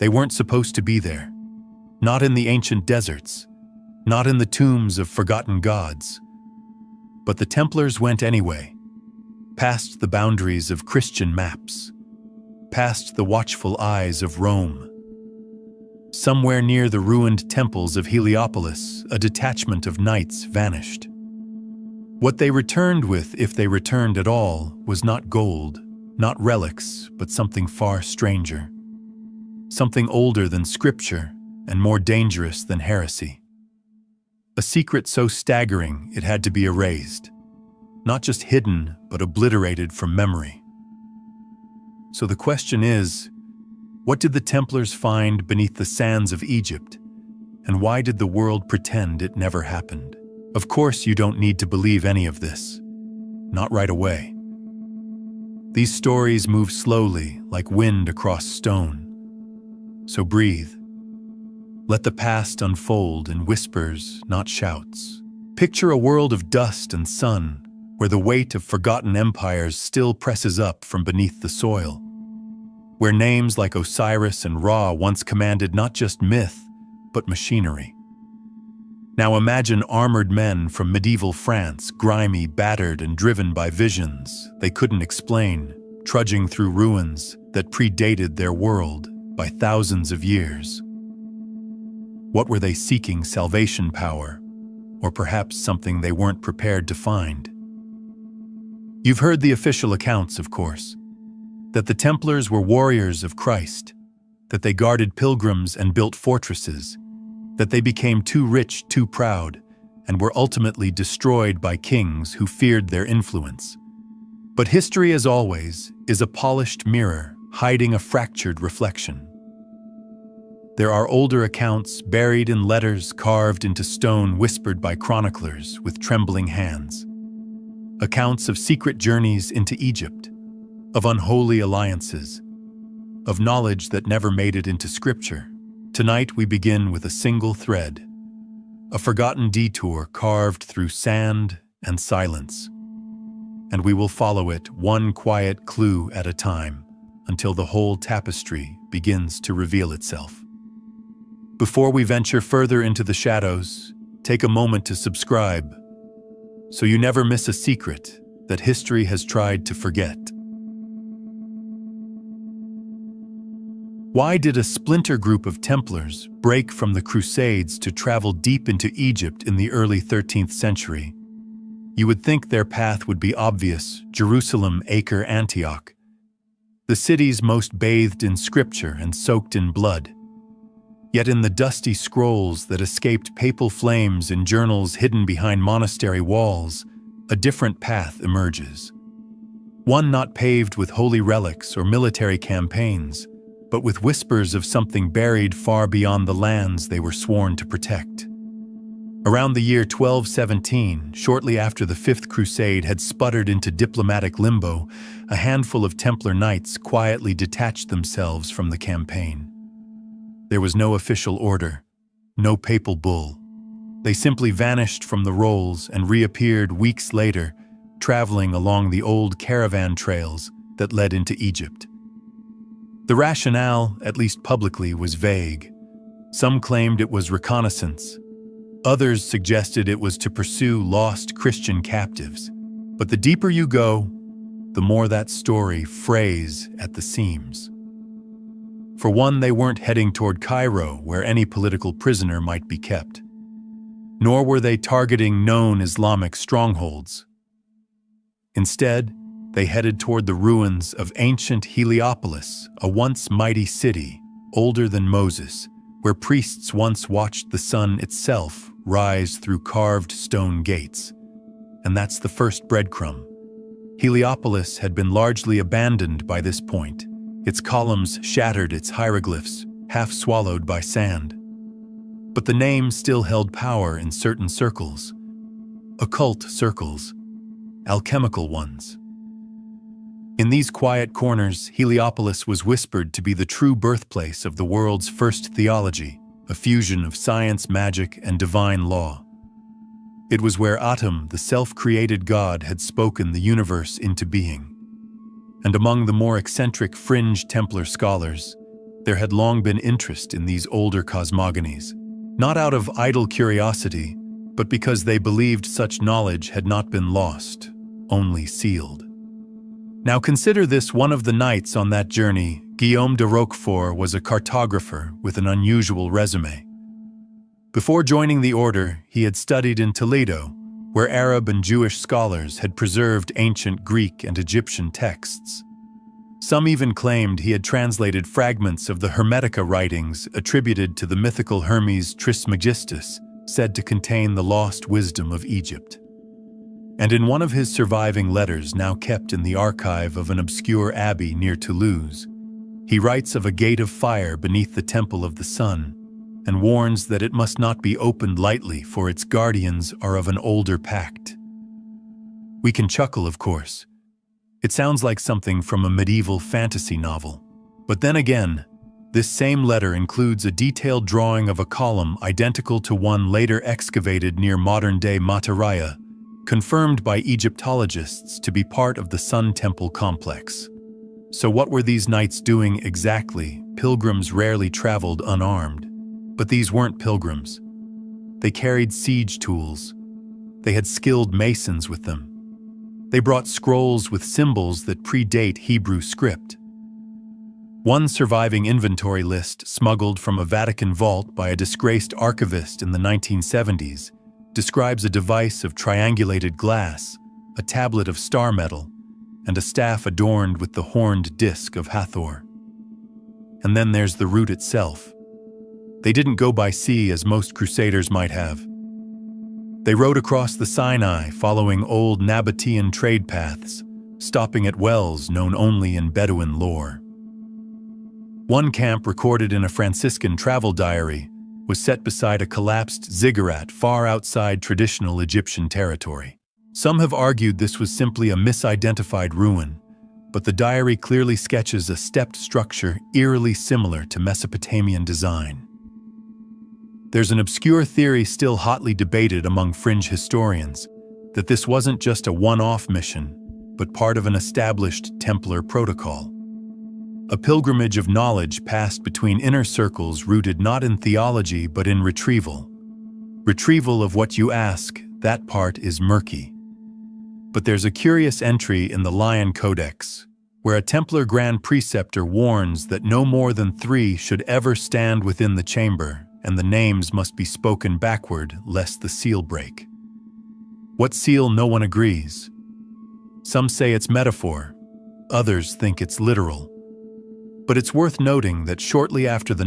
They weren't supposed to be there. Not in the ancient deserts, not in the tombs of forgotten gods. But the Templars went anyway, past the boundaries of Christian maps, past the watchful eyes of Rome. Somewhere near the ruined temples of Heliopolis, a detachment of knights vanished. What they returned with, if they returned at all, was not gold, not relics, but something far stranger. Something older than scripture and more dangerous than heresy. A secret so staggering it had to be erased, not just hidden, but obliterated from memory. So the question is, what did the Templars find beneath the sands of Egypt, and why did the world pretend it never happened? Of course, you don't need to believe any of this. Not right away. These stories move slowly, like wind across stone. So breathe. Let the past unfold in whispers, not shouts. Picture a world of dust and sun, where the weight of forgotten empires still presses up from beneath the soil. Where names like Osiris and Ra once commanded not just myth, but machinery. Now imagine armored men from medieval France, grimy, battered, and driven by visions they couldn't explain, trudging through ruins that predated their world by thousands of years. What were they seeking? Salvation power, or perhaps something they weren't prepared to find? You've heard the official accounts, of course, that the Templars were warriors of Christ, that they guarded pilgrims and built fortresses, that they became too rich, too proud, and were ultimately destroyed by kings who feared their influence. But history, as always, is a polished mirror hiding a fractured reflection. There are older accounts buried in letters carved into stone whispered by chroniclers with trembling hands. Accounts of secret journeys into Egypt, of unholy alliances, of knowledge that never made it into scripture. Tonight we begin with a single thread, a forgotten detour carved through sand and silence. And we will follow it one quiet clue at a time until the whole tapestry begins to reveal itself. Before we venture further into the shadows, take a moment to subscribe so you never miss a secret that history has tried to forget. Why did a splinter group of Templars break from the Crusades to travel deep into Egypt in the early 13th century? You would think their path would be obvious: Jerusalem, Acre, Antioch. The cities most bathed in scripture and soaked in blood. Yet in the dusty scrolls that escaped papal flames in journals hidden behind monastery walls, a different path emerges. One not paved with holy relics or military campaigns, but with whispers of something buried far beyond the lands they were sworn to protect. Around the year 1217, shortly after the Fifth Crusade had sputtered into diplomatic limbo, a handful of Templar knights quietly detached themselves from the campaign. There was no official order, no papal bull. They simply vanished from the rolls and reappeared weeks later, traveling along the old caravan trails that led into Egypt. The rationale, at least publicly, was vague. Some claimed it was reconnaissance. Others suggested it was to pursue lost Christian captives. But the deeper you go, the more that story frays at the seams. For one, they weren't heading toward Cairo, where any political prisoner might be kept. Nor were they targeting known Islamic strongholds. Instead, they headed toward the ruins of ancient Heliopolis, a once mighty city, older than Moses, where priests once watched the sun itself rise through carved stone gates. And that's the first breadcrumb. Heliopolis had been largely abandoned by this point, its columns shattered, its hieroglyphs half swallowed by sand. But the name still held power in certain circles, occult circles, alchemical ones. In these quiet corners, Heliopolis was whispered to be the true birthplace of the world's first theology, a fusion of science, magic, and divine law. It was where Atum, the self-created god, had spoken the universe into being. And among the more eccentric fringe Templar scholars, There had long been interest in these older cosmogonies, not out of idle curiosity, but because they believed such knowledge had not been lost, only sealed. Now consider this: one of the knights on that journey, Guillaume de Roquefort, was a cartographer with an unusual resume. Before joining the order, he had studied in Toledo, where Arab and Jewish scholars had preserved ancient Greek and Egyptian texts. Some even claimed he had translated fragments of the Hermetica writings attributed to the mythical Hermes Trismegistus, said to contain the lost wisdom of Egypt. And in one of his surviving letters, now kept in the archive of an obscure abbey near Toulouse, he writes of a gate of fire beneath the Temple of the Sun, and warns that it must not be opened lightly, for its guardians are of an older pact. We can chuckle, of course. It sounds like something from a medieval fantasy novel. But then again, this same letter includes a detailed drawing of a column identical to one later excavated near modern-day Mataraya, confirmed by Egyptologists to be part of the Sun Temple complex. So what were these knights doing exactly? Pilgrims rarely traveled unarmed. But these weren't pilgrims. They carried siege tools. They had skilled masons with them. They brought scrolls with symbols that predate Hebrew script. One surviving inventory list, smuggled from a Vatican vault by a disgraced archivist in the 1970s, describes a device of triangulated glass, a tablet of star metal, and a staff adorned with the horned disc of Hathor. And then there's the route itself. They didn't go by sea as most crusaders might have. They rode across the Sinai, following old Nabatean trade paths, stopping at wells known only in Bedouin lore. One camp, recorded in a Franciscan travel diary, was set beside a collapsed ziggurat far outside traditional Egyptian territory. Some have argued this was simply a misidentified ruin, but the diary clearly sketches a stepped structure eerily similar to Mesopotamian design. There's an obscure theory still hotly debated among fringe historians that this wasn't just a one-off mission, but part of an established Templar protocol. A pilgrimage of knowledge passed between inner circles rooted not in theology but in retrieval. Retrieval of what you ask, that part is murky. But there's a curious entry in the Lion Codex, where a Templar Grand Preceptor warns that no more than 3 should ever stand within the chamber, and the names must be spoken backward lest the seal break. What seal? No one agrees. Some say it's metaphor, others think it's literal. But it's worth noting that shortly after the